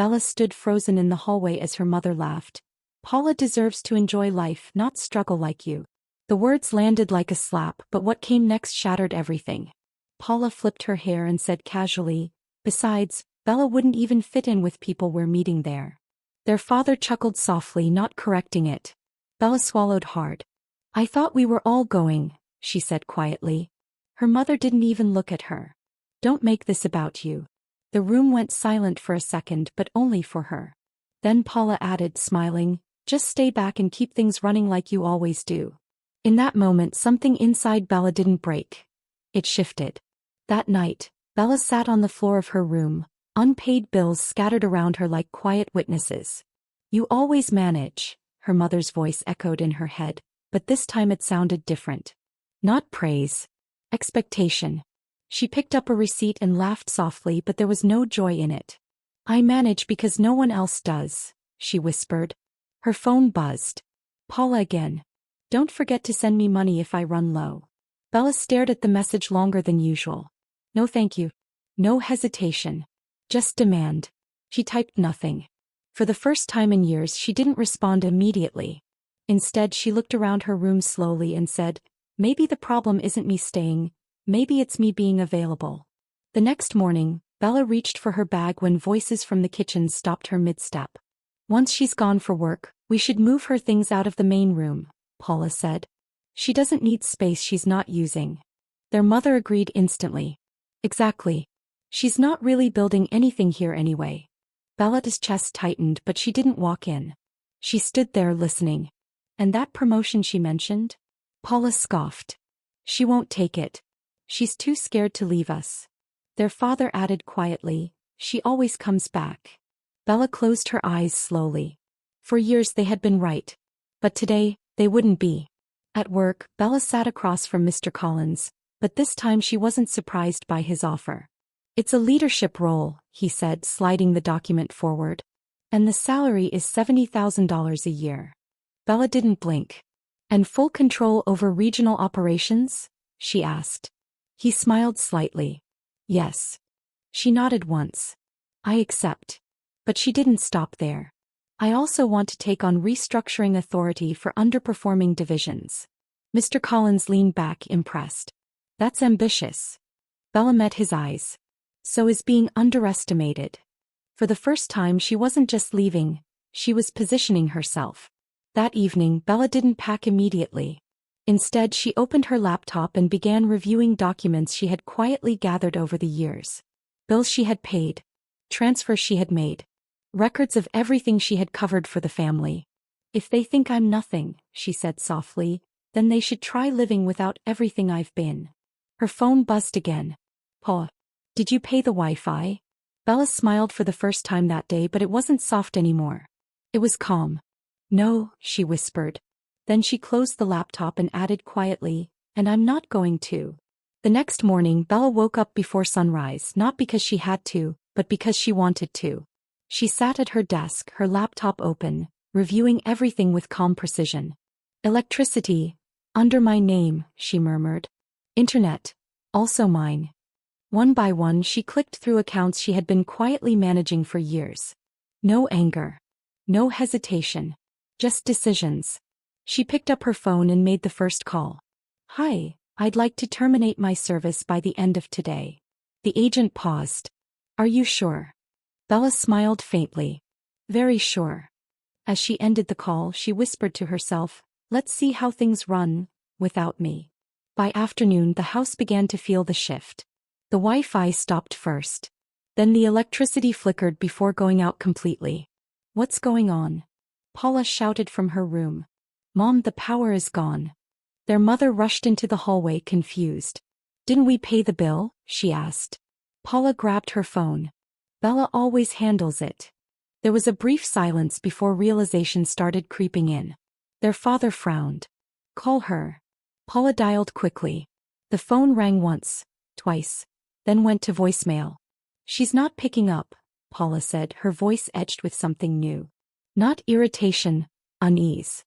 Bella stood frozen in the hallway as her mother laughed. Paula deserves to enjoy life, not struggle like you. The words landed like a slap, but what came next shattered everything. Paula flipped her hair and said casually, "Besides, Bella wouldn't even fit in with people we're meeting there." Their father chuckled softly, not correcting it. Bella swallowed hard. "I thought we were all going," she said quietly. Her mother didn't even look at her. "Don't make this about you." The room went silent for a second, but only for her. Then Paula added, smiling, "Just stay back and keep things running like you always do." In that moment, something inside Bella didn't break. It shifted. That night, Bella sat on the floor of her room, unpaid bills scattered around her like quiet witnesses. "You always manage," her mother's voice echoed in her head, but this time it sounded different. Not praise. Expectation. She picked up a receipt and laughed softly, but there was no joy in it. "I manage because no one else does," she whispered. Her phone buzzed. "Paula again. Don't forget to send me money if I run low." Bella stared at the message longer than usual. "No thank you." No hesitation. Just demand. She typed nothing. For the first time in years, she didn't respond immediately. Instead, she looked around her room slowly and said, "Maybe the problem isn't me staying, maybe it's me being available." The next morning, Bella reached for her bag when voices from the kitchen stopped her mid-step. "Once she's gone for work, we should move her things out of the main room," Paula said. "She doesn't need space she's not using." Their mother agreed instantly. "Exactly. She's not really building anything here anyway." Bella's chest tightened, but she didn't walk in. She stood there listening. "And that promotion she mentioned?" Paula scoffed. "She won't take it. She's too scared to leave us." Their father added quietly, "She always comes back." Bella closed her eyes slowly. For years they had been right. But today, they wouldn't be. At work, Bella sat across from Mr. Collins, but this time she wasn't surprised by his offer. "It's a leadership role," he said, sliding the document forward. "And the salary is $70,000 a year." Bella didn't blink. "And full control over regional operations?" she asked. He smiled slightly. "Yes." She nodded once. "I accept." But she didn't stop there. "I also want to take on restructuring authority for underperforming divisions." Mr. Collins leaned back, impressed. "That's ambitious." Bella met his eyes. "So is being underestimated." For the first time, she wasn't just leaving, she was positioning herself. That evening, Bella didn't pack immediately. Instead, she opened her laptop and began reviewing documents she had quietly gathered over the years. Bills she had paid. Transfers she had made. Records of everything she had covered for the family. "If they think I'm nothing," she said softly, "then they should try living without everything I've been." Her phone buzzed again. "Pa, did you pay the Wi-Fi?" Bella smiled for the first time that day, but it wasn't soft anymore. It was calm. "No," she whispered. Then she closed the laptop and added quietly, "And I'm not going to." The next morning, Bella woke up before sunrise, not because she had to, but because she wanted to. She sat at her desk, her laptop open, reviewing everything with calm precision. "Electricity, under my name," she murmured. "Internet, also mine." One by one, she clicked through accounts she had been quietly managing for years. No anger. No hesitation. Just decisions. She picked up her phone and made the first call. "Hi, I'd like to terminate my service by the end of today." The agent paused. "Are you sure?" Bella smiled faintly. "Very sure." As she ended the call, she whispered to herself, "Let's see how things run, without me." By afternoon, the house began to feel the shift. The Wi-Fi stopped first. Then the electricity flickered before going out completely. "What's going on?" Paula shouted from her room. "Mom, the power is gone." Their mother rushed into the hallway, confused. "Didn't we pay the bill?" she asked. Paula grabbed her phone. "Bella always handles it." There was a brief silence before realization started creeping in. Their father frowned. "Call her." Paula dialed quickly. The phone rang once, twice, then went to voicemail. "She's not picking up," Paula said, her voice edged with something new. Not irritation, unease.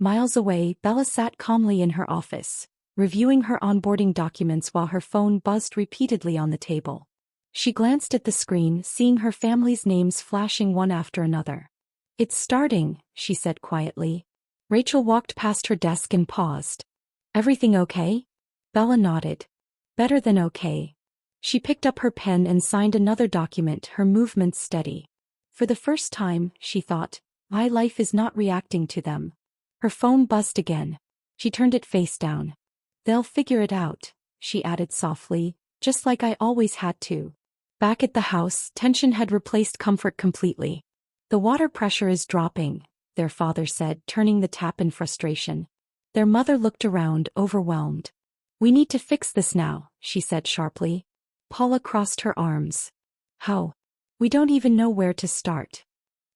Miles away, Bella sat calmly in her office, reviewing her onboarding documents while her phone buzzed repeatedly on the table. She glanced at the screen, seeing her family's names flashing one after another. "It's starting," she said quietly. Rachel walked past her desk and paused. "Everything okay?" Bella nodded. "Better than okay." She picked up her pen and signed another document, her movements steady. For the first time, she thought, my life is not reacting to them. Her phone buzzed again. She turned it face down. "They'll figure it out," she added softly, "just like I always had to." Back at the house, tension had replaced comfort completely. "The water pressure is dropping," their father said, turning the tap in frustration. Their mother looked around, overwhelmed. "We need to fix this now," she said sharply. Paula crossed her arms. "How? We don't even know where to start."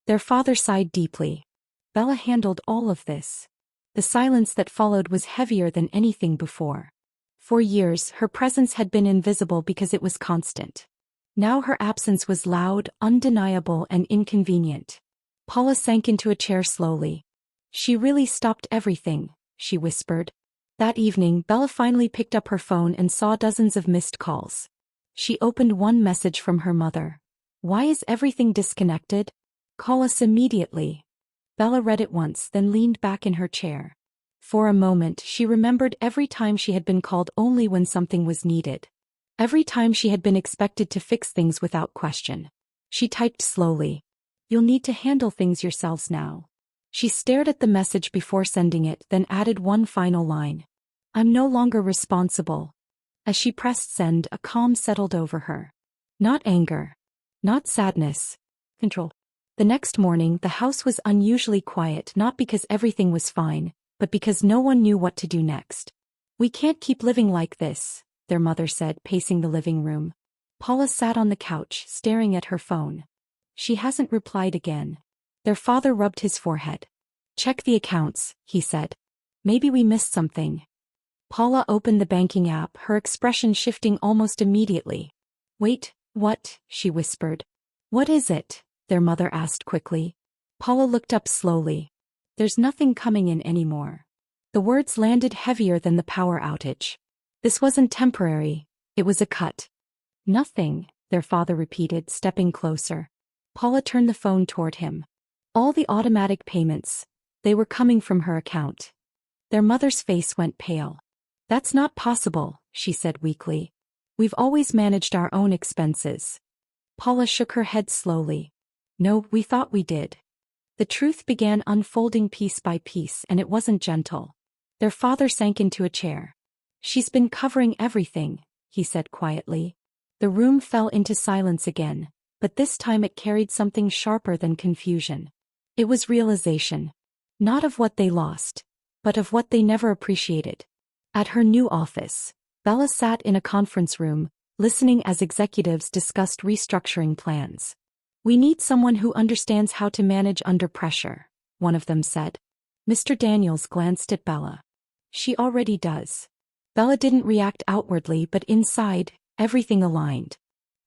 Their father sighed deeply. "Bella handled all of this." The silence that followed was heavier than anything before. For years, her presence had been invisible because it was constant. Now her absence was loud, undeniable, and inconvenient. Paula sank into a chair slowly. "She really stopped everything," she whispered. That evening, Bella finally picked up her phone and saw dozens of missed calls. She opened one message from her mother. "Why is everything disconnected? Call us immediately." Bella read it once, then leaned back in her chair. For a moment, she remembered every time she had been called only when something was needed. Every time she had been expected to fix things without question. She typed slowly. "You'll need to handle things yourselves now." She stared at the message before sending it, then added one final line. "I'm no longer responsible." As she pressed send, a calm settled over her. Not anger. Not sadness. Control. The next morning, the house was unusually quiet, not because everything was fine, but because no one knew what to do next. "We can't keep living like this," their mother said, pacing the living room. Paula sat on the couch, staring at her phone. She hasn't replied again. Their father rubbed his forehead. "Check the accounts," he said. "Maybe we missed something." Paula opened the banking app, her expression shifting almost immediately. "Wait, what?" she whispered. "What is it?" their mother asked quickly. Paula looked up slowly. "There's nothing coming in anymore." The words landed heavier than the power outage. This wasn't temporary, it was a cut. "Nothing," their father repeated, stepping closer. Paula turned the phone toward him. "All the automatic payments, they were coming from her account." Their mother's face went pale. "That's not possible," she said weakly. "We've always managed our own expenses." Paula shook her head slowly. "No, we thought we did." The truth began unfolding piece by piece, and it wasn't gentle. Their father sank into a chair. "She's been covering everything," he said quietly. The room fell into silence again, but this time it carried something sharper than confusion. It was realization. Not of what they lost, but of what they never appreciated. At her new office, Bella sat in a conference room, listening as executives discussed restructuring plans. "We need someone who understands how to manage under pressure," one of them said. Mr. Daniels glanced at Bella. "She already does." Bella didn't react outwardly, but inside, everything aligned.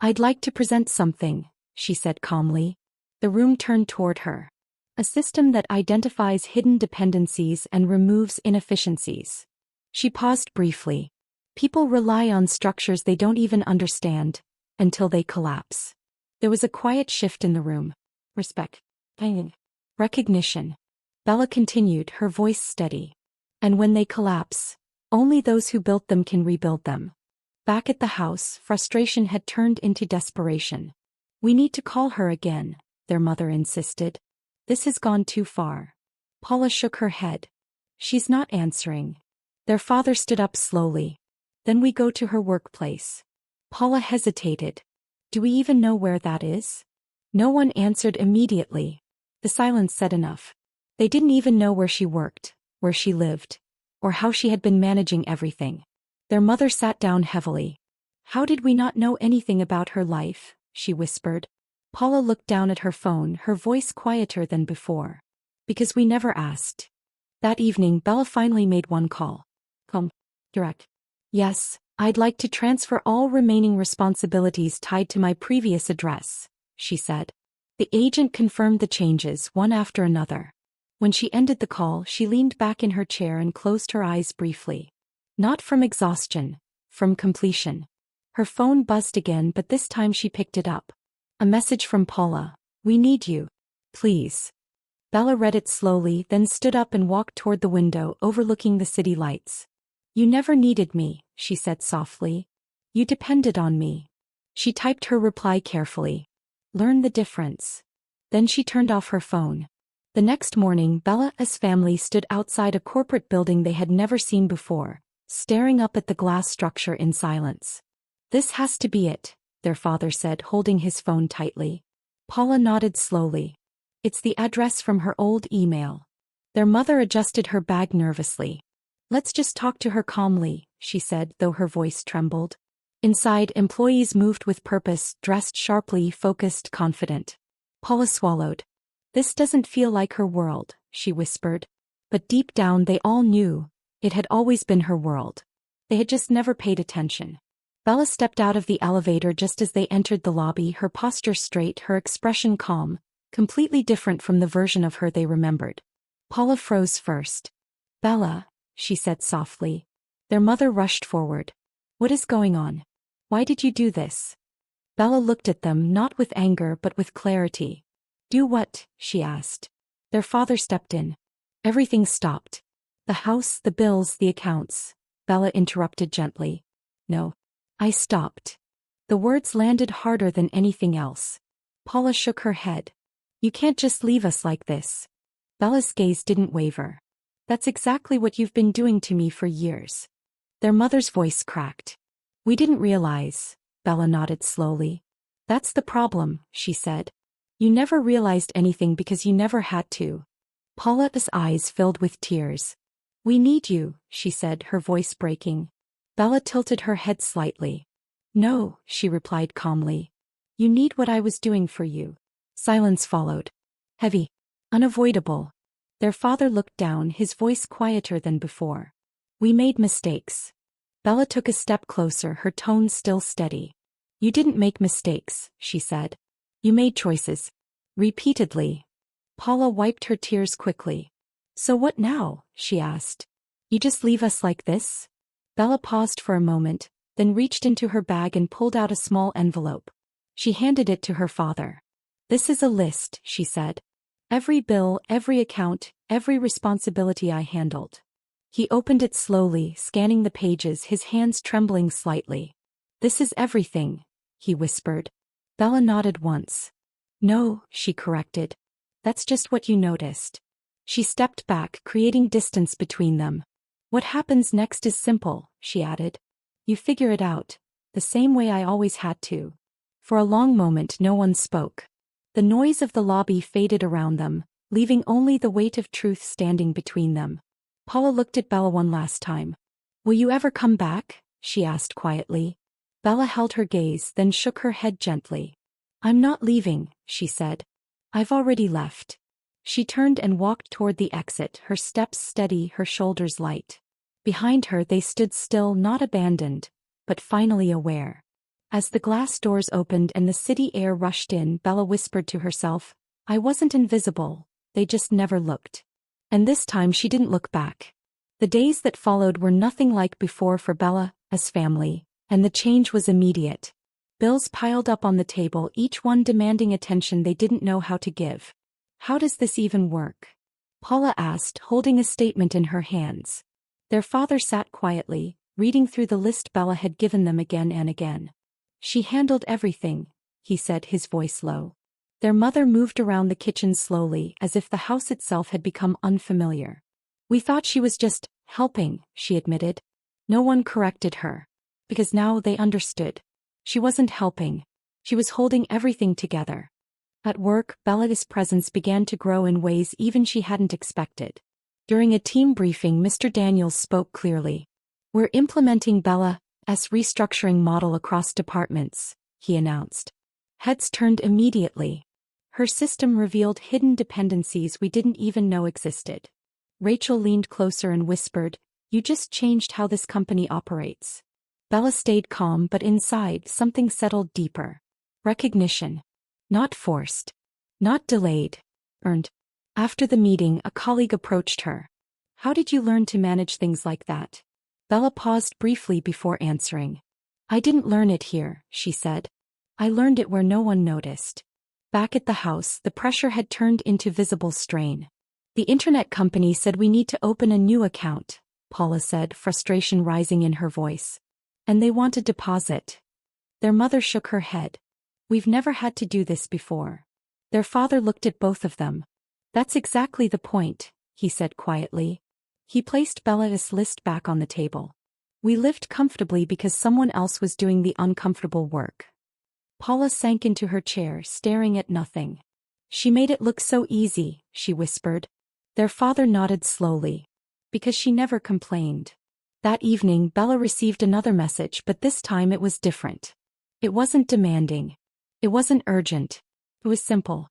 "I'd like to present something," she said calmly. The room turned toward her. "A system that identifies hidden dependencies and removes inefficiencies." She paused briefly. "People rely on structures they don't even understand, until they collapse." There was a quiet shift in the room. "Respect. Recognition." Bella continued, her voice steady. "And when they collapse, only those who built them can rebuild them." Back at the house, frustration had turned into desperation. "We need to call her again," their mother insisted. "This has gone too far." Paula shook her head. "She's not answering." Their father stood up slowly. "Then we go to her workplace." Paula hesitated. "Do we even know where that is?" No one answered immediately. The silence said enough. They didn't even know where she worked, where she lived, or how she had been managing everything. Their mother sat down heavily. "How did we not know anything about her life?" she whispered. Paula looked down at her phone, her voice quieter than before. "Because we never asked." That evening, Bella finally made one call. Direct. "Yes, I'd like to transfer all remaining responsibilities tied to my previous address," she said. The agent confirmed the changes, one after another. When she ended the call, she leaned back in her chair and closed her eyes briefly. Not from exhaustion, from completion. Her phone buzzed again, but this time she picked it up. A message from Paula. "We need you. Please." Bella read it slowly, then stood up and walked toward the window overlooking the city lights. "You never needed me," she said softly. "You depended on me." She typed her reply carefully. "Learn the difference." Then she turned off her phone. The next morning, Bella's family stood outside a corporate building they had never seen before, staring up at the glass structure in silence. "This has to be it," their father said, holding his phone tightly. Paula nodded slowly. "It's the address from her old email." Their mother adjusted her bag nervously. "Let's just talk to her calmly," she said, though her voice trembled. Inside, employees moved with purpose, dressed sharply, focused, confident. Paula swallowed. "This doesn't feel like her world," she whispered. But deep down they all knew. It had always been her world. They had just never paid attention. Bella stepped out of the elevator just as they entered the lobby, her posture straight, her expression calm, completely different from the version of her they remembered. Paula froze first. "Bella," she said softly. Their mother rushed forward. "What is going on? Why did you do this?" Bella looked at them, not with anger but with clarity. "Do what?" she asked. Their father stepped in. Everything stopped. "The house, the bills, the accounts," Bella interrupted gently. "No. I stopped." The words landed harder than anything else. Paula shook her head. "You can't just leave us like this." Bella's gaze didn't waver. "That's exactly what you've been doing to me for years." Their mother's voice cracked. "We didn't realize," Bella nodded slowly. "That's the problem," she said. "You never realized anything because you never had to." Paula's eyes filled with tears. "We need you," she said, her voice breaking. Bella tilted her head slightly. "No," she replied calmly. "You need what I was doing for you." Silence followed. Heavy. Unavoidable. Their father looked down, his voice quieter than before. "We made mistakes." Bella took a step closer, her tone still steady. "You didn't make mistakes," she said. "You made choices." Repeatedly. Paula wiped her tears quickly. "So what now?" she asked. "You just leave us like this?" Bella paused for a moment, then reached into her bag and pulled out a small envelope. She handed it to her father. "This is a list," she said. "Every bill, every account, every responsibility I handled." He opened it slowly, scanning the pages, his hands trembling slightly. "This is everything," he whispered. Bella nodded once. "No," she corrected. "That's just what you noticed." She stepped back, creating distance between them. "What happens next is simple," she added. "You figure it out, the same way I always had to." For a long moment no one spoke. The noise of the lobby faded around them, leaving only the weight of truth standing between them. Paula looked at Bella one last time. "Will you ever come back?" she asked quietly. Bella held her gaze, then shook her head gently. "I'm not leaving," she said. "I've already left." She turned and walked toward the exit, her steps steady, her shoulders light. Behind her they stood still, not abandoned, but finally aware. As the glass doors opened and the city air rushed in, Bella whispered to herself, "I wasn't invisible, they just never looked." And this time she didn't look back. The days that followed were nothing like before for Bella's family, and the change was immediate. Bills piled up on the table, each one demanding attention they didn't know how to give. "How does this even work?" Paula asked, holding a statement in her hands. Their father sat quietly, reading through the list Bella had given them again and again. "She handled everything," he said, his voice low. Their mother moved around the kitchen slowly, as if the house itself had become unfamiliar. "We thought she was just helping," she admitted. No one corrected her. Because now they understood. She wasn't helping. She was holding everything together. At work, Bella's presence began to grow in ways even she hadn't expected. During a team briefing, Mr. Daniels spoke clearly. "We're implementing Bella's restructuring model across departments," he announced. Heads turned immediately. Her system revealed hidden dependencies we didn't even know existed. Rachel leaned closer and whispered, "You just changed how this company operates." Bella stayed calm, but inside something settled deeper. Recognition. Not forced. Not delayed. Earned. After the meeting, a colleague approached her. "How did you learn to manage things like that?" Bella paused briefly before answering. I didn't learn it here, she said. I learned it where no one noticed. Back at the house, the pressure had turned into visible strain. The internet company said we need to open a new account, Paula said, frustration rising in her voice. And they want a deposit. Their mother shook her head. We've never had to do this before. Their father looked at both of them. That's exactly the point, he said quietly. He placed Bella's list back on the table. We lived comfortably because someone else was doing the uncomfortable work. Paula sank into her chair, staring at nothing. She made it look so easy, she whispered. Their father nodded slowly. Because she never complained. That evening, Bella received another message, but this time it was different. It wasn't demanding. It wasn't urgent. It was simple.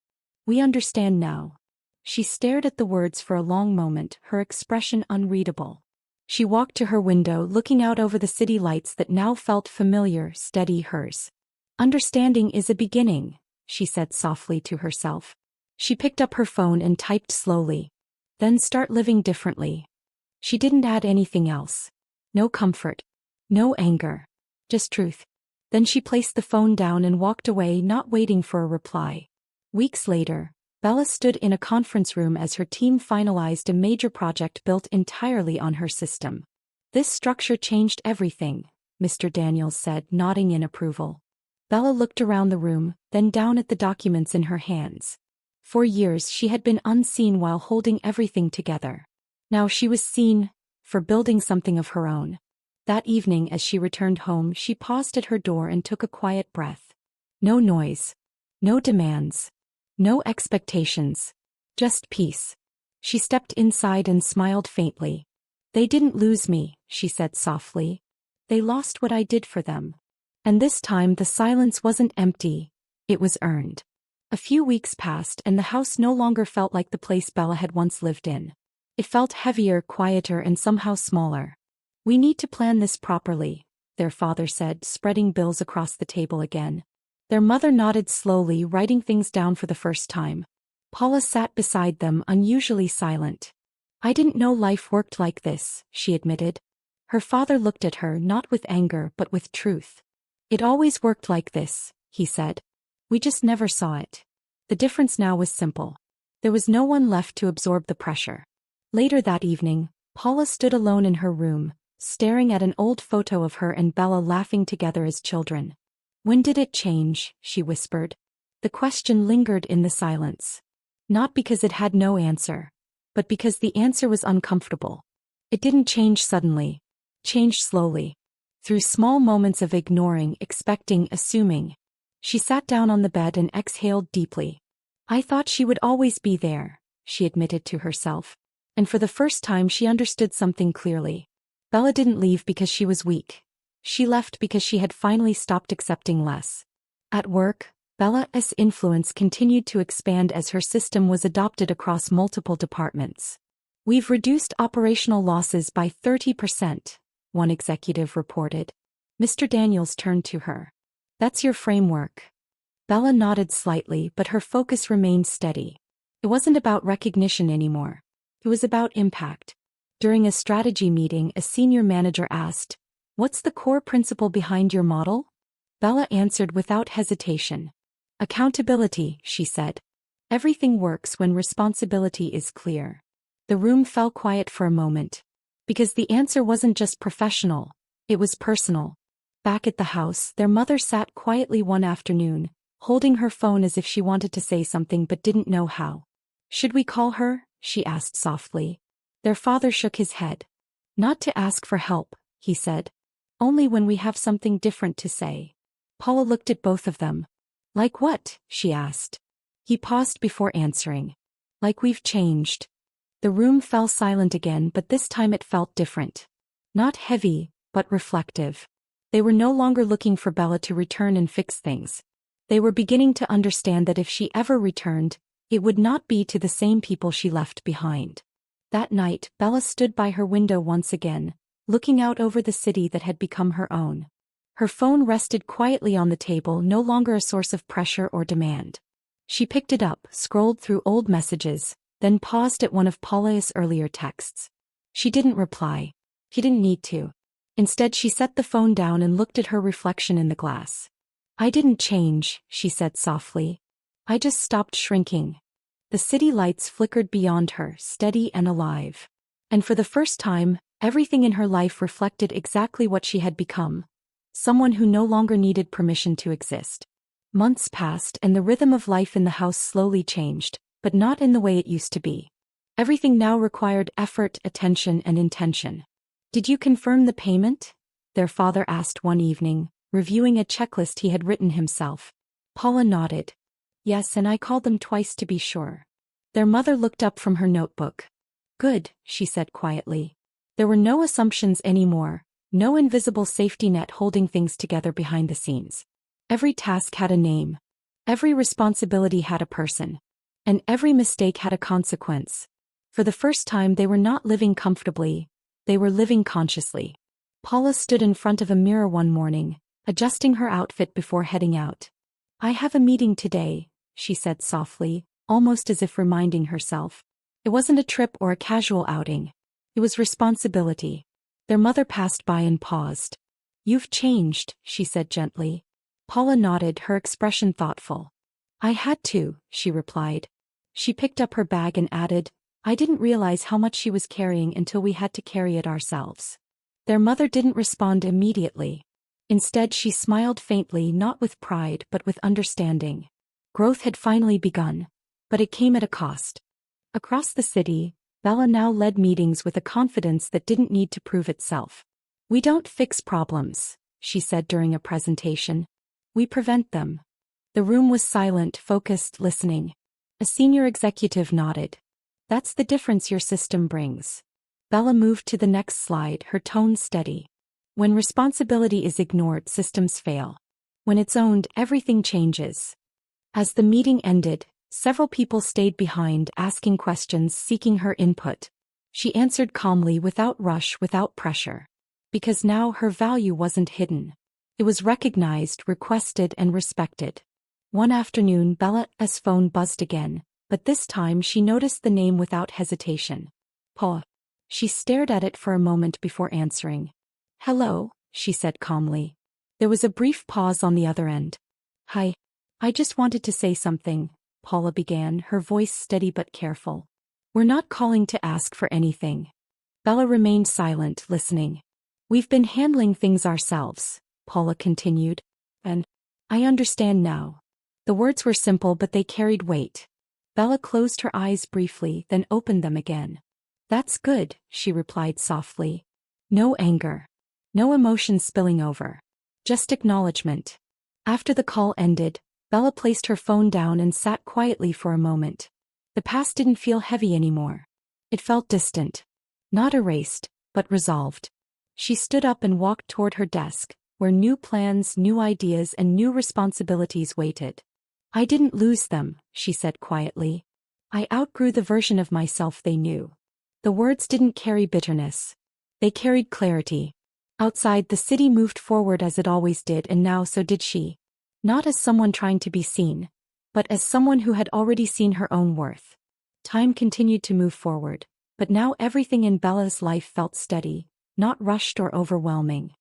We understand now. She stared at the words for a long moment, her expression unreadable. She walked to her window, looking out over the city lights that now felt familiar, steady hers. Understanding is a beginning, she said softly to herself. She picked up her phone and typed slowly. Then start living differently. She didn't add anything else. No comfort. No anger. Just truth. Then she placed the phone down and walked away, not waiting for a reply. Weeks later, Bella stood in a conference room as her team finalized a major project built entirely on her system. This structure changed everything, Mr. Daniels said, nodding in approval. Bella looked around the room, then down at the documents in her hands. For years she had been unseen while holding everything together. Now she was seen, for building something of her own. That evening as she returned home, she paused at her door and took a quiet breath. No noise. No demands. No expectations. Just peace. She stepped inside and smiled faintly. They didn't lose me, she said softly. They lost what I did for them. And this time the silence wasn't empty, it was earned. A few weeks passed and the house no longer felt like the place Bella had once lived in. It felt heavier, quieter, and somehow smaller. We need to plan this properly, their father said, spreading bills across the table again. Their mother nodded slowly, writing things down for the first time. Paula sat beside them, unusually silent. I didn't know life worked like this, she admitted. Her father looked at her, not with anger but with truth. It always worked like this, he said. We just never saw it. The difference now was simple. There was no one left to absorb the pressure. Later that evening, Paula stood alone in her room, staring at an old photo of her and Bella laughing together as children. When did it change? She whispered. The question lingered in the silence. Not because it had no answer, but because the answer was uncomfortable. It didn't change suddenly. Changed slowly. Through small moments of ignoring, expecting, assuming. She sat down on the bed and exhaled deeply. I thought she would always be there, she admitted to herself. And for the first time she understood something clearly. Bella didn't leave because she was weak. She left because she had finally stopped accepting less. At work, Bella's influence continued to expand as her system was adopted across multiple departments. We've reduced operational losses by 30%, one executive reported. Mr. Daniels turned to her. That's your framework. Bella nodded slightly, but her focus remained steady. It wasn't about recognition anymore. It was about impact. During a strategy meeting, a senior manager asked, "What's the core principle behind your model?" Bella answered without hesitation. Accountability, she said. Everything works when responsibility is clear. The room fell quiet for a moment. Because the answer wasn't just professional, it was personal. Back at the house, their mother sat quietly one afternoon, holding her phone as if she wanted to say something but didn't know how. Should we call her? She asked softly. Their father shook his head. Not to ask for help, he said. Only when we have something different to say. Paula looked at both of them. Like what? She asked. He paused before answering. Like we've changed. The room fell silent again, but this time it felt different. Not heavy, but reflective. They were no longer looking for Bella to return and fix things. They were beginning to understand that if she ever returned, it would not be to the same people she left behind. That night, Bella stood by her window once again, looking out over the city that had become her own. Her phone rested quietly on the table, no longer a source of pressure or demand. She picked it up, scrolled through old messages, then paused at one of Paula's earlier texts. She didn't reply. She didn't need to. Instead, she set the phone down and looked at her reflection in the glass. I didn't change, she said softly. I just stopped shrinking. The city lights flickered beyond her, steady and alive. And for the first time, everything in her life reflected exactly what she had become. Someone who no longer needed permission to exist. Months passed and the rhythm of life in the house slowly changed, but not in the way it used to be. Everything now required effort, attention, and intention. Did you confirm the payment? Their father asked one evening, reviewing a checklist he had written himself. Paula nodded. Yes, and I called them twice to be sure. Their mother looked up from her notebook. Good, she said quietly. There were no assumptions anymore, no invisible safety net holding things together behind the scenes. Every task had a name. Every responsibility had a person. And every mistake had a consequence. For the first time they were not living comfortably, they were living consciously. Paula stood in front of a mirror one morning, adjusting her outfit before heading out. I have a meeting today, she said softly, almost as if reminding herself. It wasn't a trip or a casual outing. It was responsibility. Their mother passed by and paused. You've changed, she said gently. Paula nodded, her expression thoughtful. I had to, she replied. She picked up her bag and added, I didn't realize how much she was carrying until we had to carry it ourselves. Their mother didn't respond immediately. Instead, she smiled faintly, not with pride but with understanding. Growth had finally begun, but it came at a cost. Across the city, Bella now led meetings with a confidence that didn't need to prove itself. We don't fix problems, she said during a presentation. We prevent them. The room was silent, focused, listening. A senior executive nodded. That's the difference your system brings. Bella moved to the next slide, her tone steady. When responsibility is ignored, systems fail. When it's owned, everything changes. As the meeting ended, several people stayed behind, asking questions, seeking her input. She answered calmly, without rush, without pressure. Because now her value wasn't hidden. It was recognized, requested, and respected. One afternoon, Bella's phone buzzed again, but this time she noticed the name without hesitation. Pa. She stared at it for a moment before answering. Hello, she said calmly. There was a brief pause on the other end. Hi. I just wanted to say something, Paula began, her voice steady but careful. We're not calling to ask for anything. Bella remained silent, listening. We've been handling things ourselves, Paula continued. And I understand now. The words were simple but they carried weight. Bella closed her eyes briefly, then opened them again. That's good, she replied softly. No anger. No emotion spilling over. Just acknowledgement. After the call ended, Bella placed her phone down and sat quietly for a moment. The past didn't feel heavy anymore. It felt distant. Not erased, but resolved. She stood up and walked toward her desk, where new plans, new ideas, and new responsibilities waited. I didn't lose them, she said quietly. I outgrew the version of myself they knew. The words didn't carry bitterness. They carried clarity. Outside, the city moved forward as it always did, and now so did she. Not as someone trying to be seen, but as someone who had already seen her own worth. Time continued to move forward, but now everything in Bella's life felt steady, not rushed or overwhelming.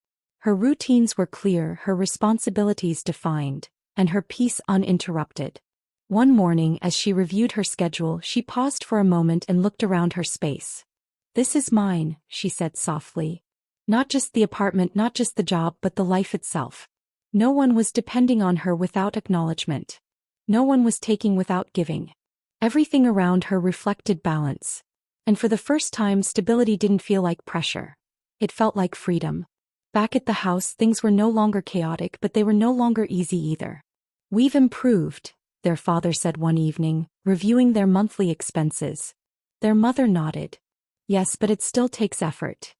Her routines were clear, her responsibilities defined, and her peace uninterrupted. One morning, as she reviewed her schedule, she paused for a moment and looked around her space. This is mine, she said softly. Not just the apartment, not just the job, but the life itself. No one was depending on her without acknowledgement. No one was taking without giving. Everything around her reflected balance. And for the first time, stability didn't feel like pressure. It felt like freedom. Back at the house, things were no longer chaotic, but they were no longer easy either. We've improved, their father said one evening, reviewing their monthly expenses. Their mother nodded. Yes, but it still takes effort.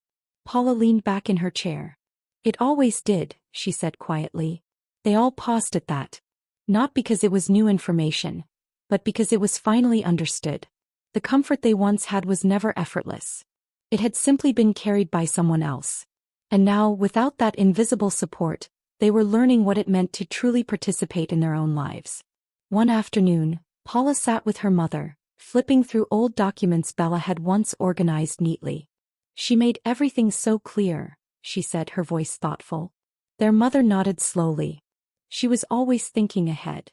Paula leaned back in her chair. It always did, she said quietly. They all paused at that. Not because it was new information, but because it was finally understood. The comfort they once had was never effortless. It had simply been carried by someone else. And now, without that invisible support, they were learning what it meant to truly participate in their own lives. One afternoon, Paula sat with her mother, flipping through old documents Bella had once organized neatly. She made everything so clear, she said, her voice thoughtful. Their mother nodded slowly. She was always thinking ahead.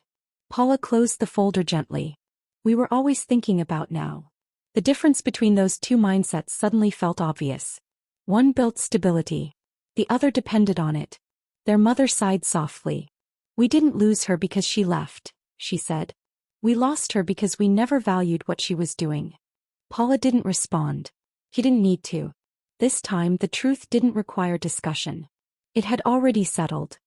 Paula closed the folder gently. We were always thinking about now. The difference between those two mindsets suddenly felt obvious. One built stability. The other depended on it. Their mother sighed softly. We didn't lose her because she left, she said. We lost her because we never valued what she was doing. Paula didn't respond. He didn't need to. This time the truth didn't require discussion. It had already settled.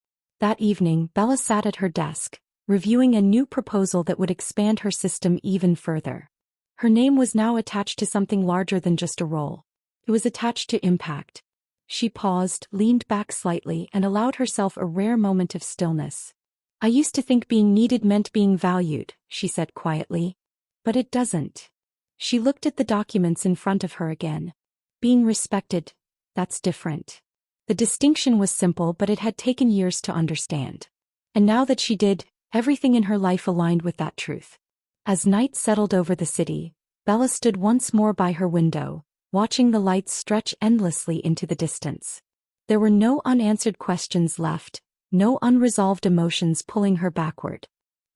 That evening, Bella sat at her desk, reviewing a new proposal that would expand her system even further. Her name was now attached to something larger than just a role. It was attached to impact. She paused, leaned back slightly, and allowed herself a rare moment of stillness. I used to think being needed meant being valued, she said quietly. But it doesn't. She looked at the documents in front of her again. Being respected, that's different. The distinction was simple, but it had taken years to understand. And now that she did, everything in her life aligned with that truth. As night settled over the city, Bella stood once more by her window, watching the lights stretch endlessly into the distance. There were no unanswered questions left, no unresolved emotions pulling her backward.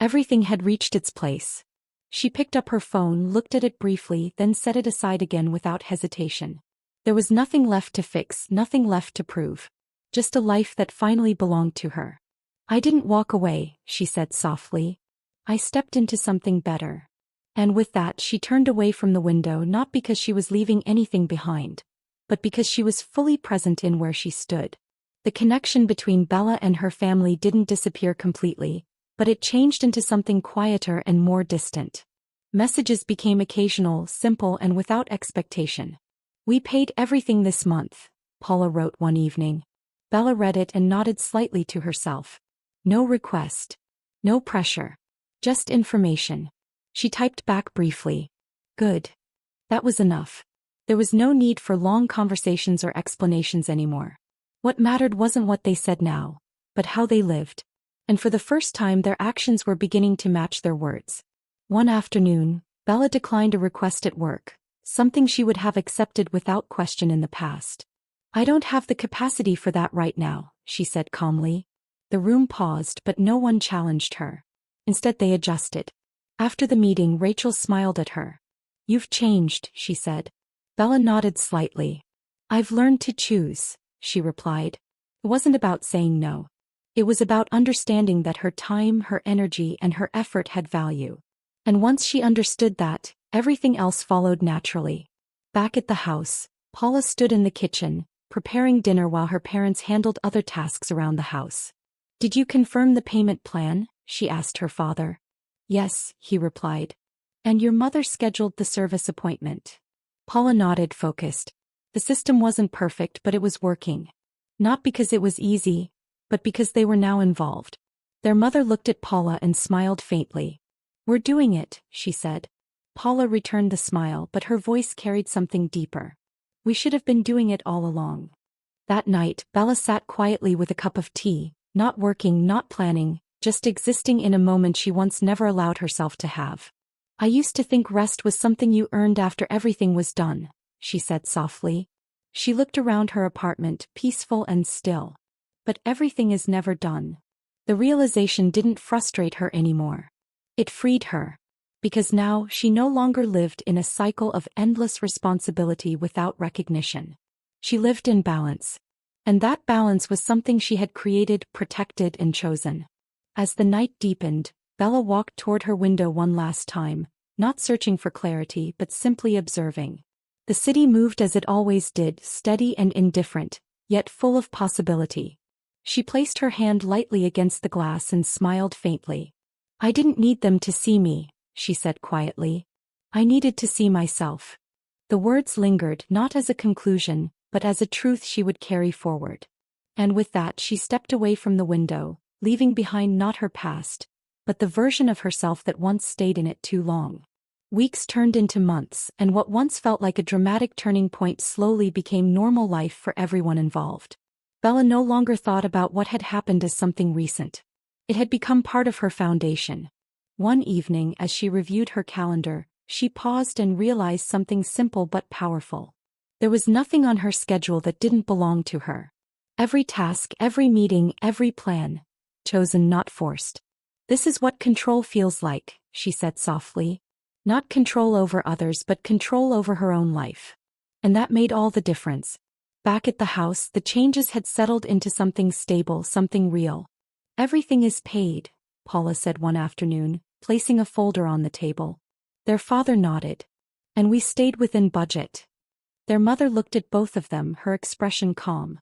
Everything had reached its place. She picked up her phone, looked at it briefly, then set it aside again without hesitation. There was nothing left to fix, nothing left to prove. Just a life that finally belonged to her. I didn't walk away, she said softly. I stepped into something better. And with that she turned away from the window, not because she was leaving anything behind, but because she was fully present in where she stood. The connection between Bella and her family didn't disappear completely, but it changed into something quieter and more distant. Messages became occasional, simple, and without expectation. We paid everything this month, Paula wrote one evening. Bella read it and nodded slightly to herself. No request. No pressure. Just information. She typed back briefly. Good. That was enough. There was no need for long conversations or explanations anymore. What mattered wasn't what they said now, but how they lived. And for the first time their actions were beginning to match their words. One afternoon, Bella declined a request at work, something she would have accepted without question in the past. I don't have the capacity for that right now, she said calmly. The room paused, but no one challenged her. Instead they adjusted. After the meeting, Rachel smiled at her. You've changed, she said. Bella nodded slightly. I've learned to choose, she replied. It wasn't about saying no. It was about understanding that her time, her energy, and her effort had value. And once she understood that, everything else followed naturally. Back at the house, Paula stood in the kitchen, preparing dinner while her parents handled other tasks around the house. Did you confirm the payment plan? She asked her father. Yes, he replied. And your mother scheduled the service appointment. Paula nodded, focused. The system wasn't perfect, but it was working. Not because it was easy, but because they were now involved. Their mother looked at Paula and smiled faintly. We're doing it, she said. Paula returned the smile, but her voice carried something deeper. We should have been doing it all along. That night, Bella sat quietly with a cup of tea, not working, not planning, just existing in a moment she once never allowed herself to have. I used to think rest was something you earned after everything was done, she said softly. She looked around her apartment, peaceful and still. But everything is never done. The realization didn't frustrate her anymore. It freed her. Because now she no longer lived in a cycle of endless responsibility without recognition. She lived in balance. And that balance was something she had created, protected, and chosen. As the night deepened, Bella walked toward her window one last time, not searching for clarity but simply observing. The city moved as it always did, steady and indifferent, yet full of possibility. She placed her hand lightly against the glass and smiled faintly. I didn't need them to see me, she said quietly. I needed to see myself. The words lingered, not as a conclusion, but as a truth she would carry forward. And with that she stepped away from the window, leaving behind not her past, but the version of herself that once stayed in it too long. Weeks turned into months, and what once felt like a dramatic turning point slowly became normal life for everyone involved. Bella no longer thought about what had happened as something recent. It had become part of her foundation. One evening, as she reviewed her calendar, she paused and realized something simple but powerful. There was nothing on her schedule that didn't belong to her. Every task, every meeting, every plan. Chosen, not forced. This is what control feels like, she said softly. Not control over others but control over her own life. And that made all the difference. Back at the house, the changes had settled into something stable, something real. Everything is paid, Paula said one afternoon, placing a folder on the table. Their father nodded. And we stayed within budget. Their mother looked at both of them, her expression calm.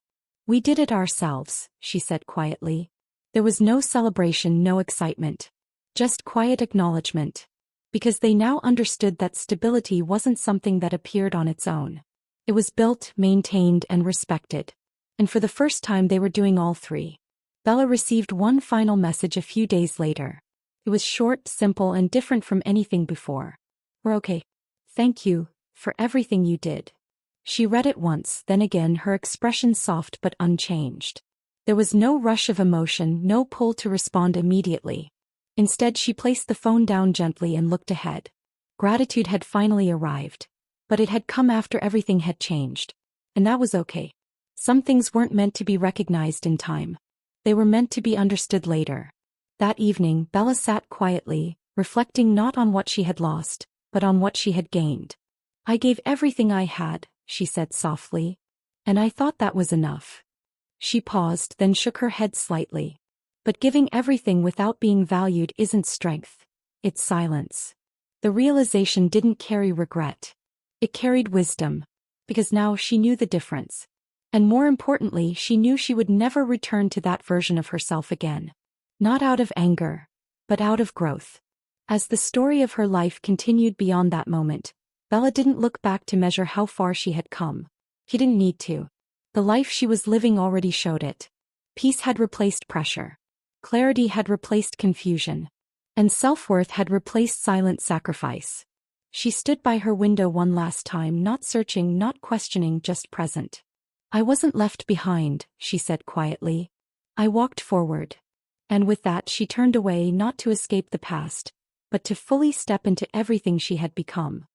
We did it ourselves, she said quietly. There was no celebration, no excitement. Just quiet acknowledgement. Because they now understood that stability wasn't something that appeared on its own. It was built, maintained, and respected. And for the first time they were doing all three. Bella received one final message a few days later. It was short, simple, and different from anything before. We're okay. Thank you for everything you did. She read it once, then again, her expression soft but unchanged. There was no rush of emotion, no pull to respond immediately. Instead, she placed the phone down gently and looked ahead. Gratitude had finally arrived. But it had come after everything had changed. And that was okay. Some things weren't meant to be recognized in time. They were meant to be understood later. That evening, Bella sat quietly, reflecting not on what she had lost, but on what she had gained. I gave everything I had, she said softly. And I thought that was enough. She paused, then shook her head slightly. But giving everything without being valued isn't strength. It's silence. The realization didn't carry regret. It carried wisdom. Because now she knew the difference. And more importantly, she knew she would never return to that version of herself again. Not out of anger, but out of growth. As the story of her life continued beyond that moment, Bella didn't look back to measure how far she had come. She didn't need to. The life she was living already showed it. Peace had replaced pressure. Clarity had replaced confusion. And self-worth had replaced silent sacrifice. She stood by her window one last time, not searching, not questioning, just present. I wasn't left behind, she said quietly. I walked forward. And with that she turned away, not to escape the past, but to fully step into everything she had become.